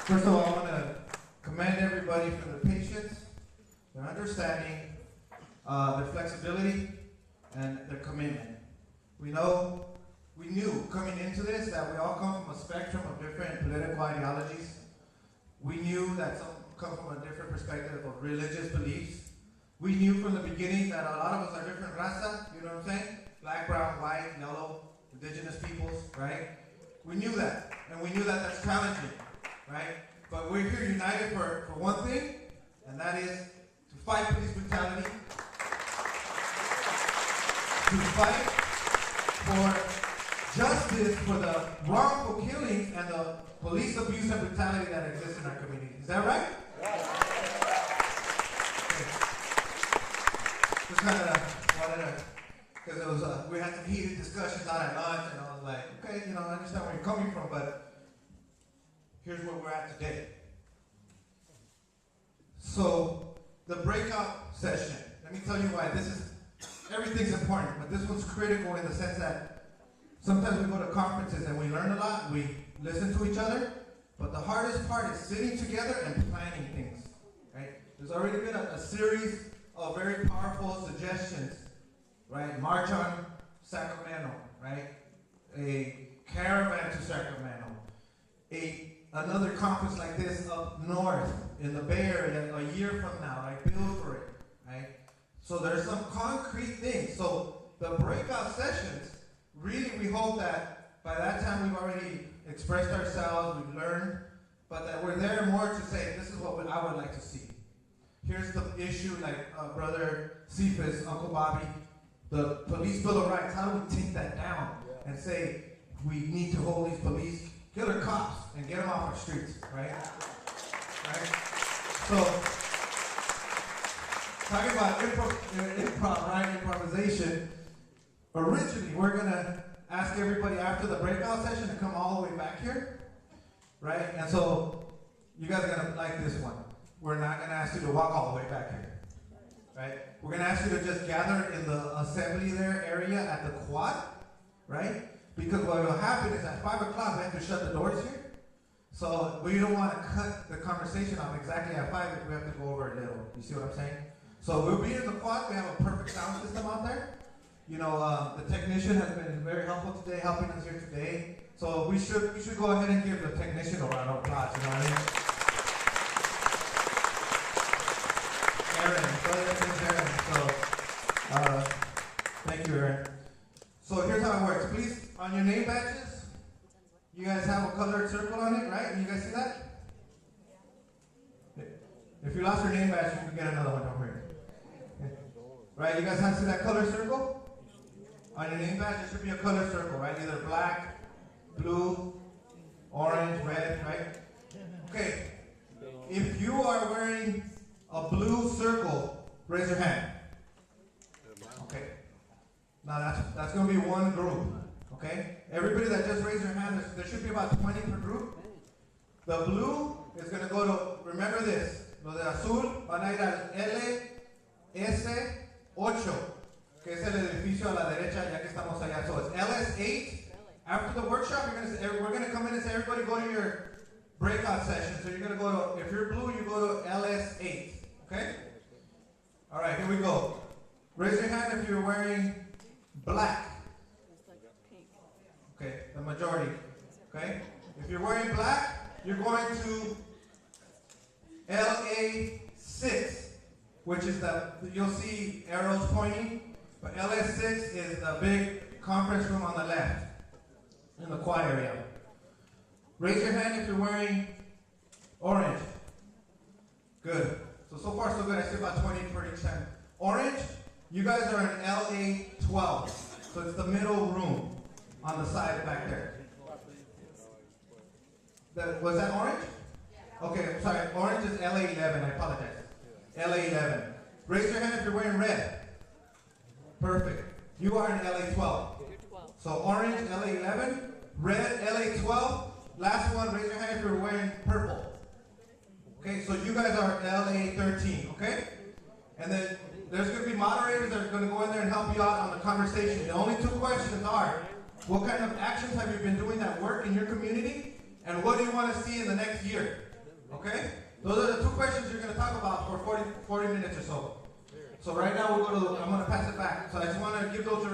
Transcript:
First of all, I want to commend everybody for their patience, their understanding, their flexibility, and their commitment. We knew coming into this that we all come from a spectrum of different political ideologies. We knew that some come from a different perspective of religious beliefs. We knew from the beginning that a lot of us are different raza, you know what I'm saying? Black, brown, white, yellow, indigenous peoples, right? We knew that, and we knew that that's challenging, right? But we're here united for one thing, and that is to fight police brutality, to fight for justice for the wrongful killings and the police abuse and brutality that exists in our community. Is that right? Just kind of wanted to, because it was we had some heated discussions out at lunch, and I was like, okay, I understand where you're coming from, but here's where we're at today. So the breakout session, let me tell you why everything's important, but this one's critical in the sense that sometimes we go to conferences and we learn a lot, we listen to each other, but the hardest part is sitting together and planning things, right? There's already been a series of very powerful suggestions, right? March on Sacramento, right? A caravan to Sacramento. Another conference like this up north in the Bay Area a year from now, right? Build for it, right? So there's some concrete things. So the breakout sessions, really we hope that by that time we've already expressed ourselves, we've learned, but that we're there more to say, this is what I would like to see. Here's the issue, like Brother Cephas, Uncle Bobby, the Police Bill of Rights, how do we take that down and say we need to hold these police killer cops and get them off our streets, right? Right? So, talking about improv, right? Improvisation. Originally, we're gonna ask everybody after the breakout session to come all the way back here, right? And so, you guys are gonna like this one. We're not gonna ask you to walk all the way back here, right? We're gonna ask you to just gather in the assembly there area at the quad, right? Because what will happen is at 5 o'clock, we have to shut the doors here. So we don't want to cut the conversation off exactly at 5 if we have to go over a little. You see what I'm saying? So we'll be in the quad. We have a perfect sound system out there. The technician has been very helpful today, helping us here today. So we should go ahead and give the technician a round of applause. You know what I mean? Aaron, so thank you, Aaron. So here's how it works. Please, on your name badges, you guys have a colored circle on it, right? You guys see that? If you lost your name badge, you can get another one over here. Okay. Right, you guys have to see that color circle? On your name badge, there should be a color circle, right? Either black, blue, orange, red, right? Okay. If you are wearing a blue circle, raise your hand. Okay. Now that's going to be one group, okay? Everybody that just raised their hand, there should be about 20 per group. The blue is going to go to, remember this, lo de azul van a ir al LS8, que es el edificio a la derecha, ya que estamos allá. So it's LS8. After the workshop, we're going to come in and say, everybody go to your breakout session. So you're going to go to, if you're blue, you go to LS8, okay? All right, here we go. Raise your hand if you're wearing black. Okay, the majority. Okay? If you're wearing black, you're going to LA6, which is you'll see arrows pointing, but LS6 is the big conference room on the left, in the quad area. Raise your hand if you're wearing orange. Good. So far so good. I see about 20 per each hand. Orange, you guys are in LA12, so it's the middle room on the side back there. Was that orange? Okay, sorry. Orange is LA11. I apologize. LA11. Raise your hand if you're wearing red. Perfect. You are in LA12. So orange, LA11. Red, LA12. Last one, raise your hand if you're wearing purple. Okay, so you guys are LA13, okay? And then there's going to be moderators that are going to go in there and help you out on the conversation. The only two questions are, what kind of actions have you been doing that work in your community? And what do you want to see in the next year? Okay? Those are the two questions you're going to talk about for 40 minutes or so. So right now I'm going to pass it back. So I just want to give those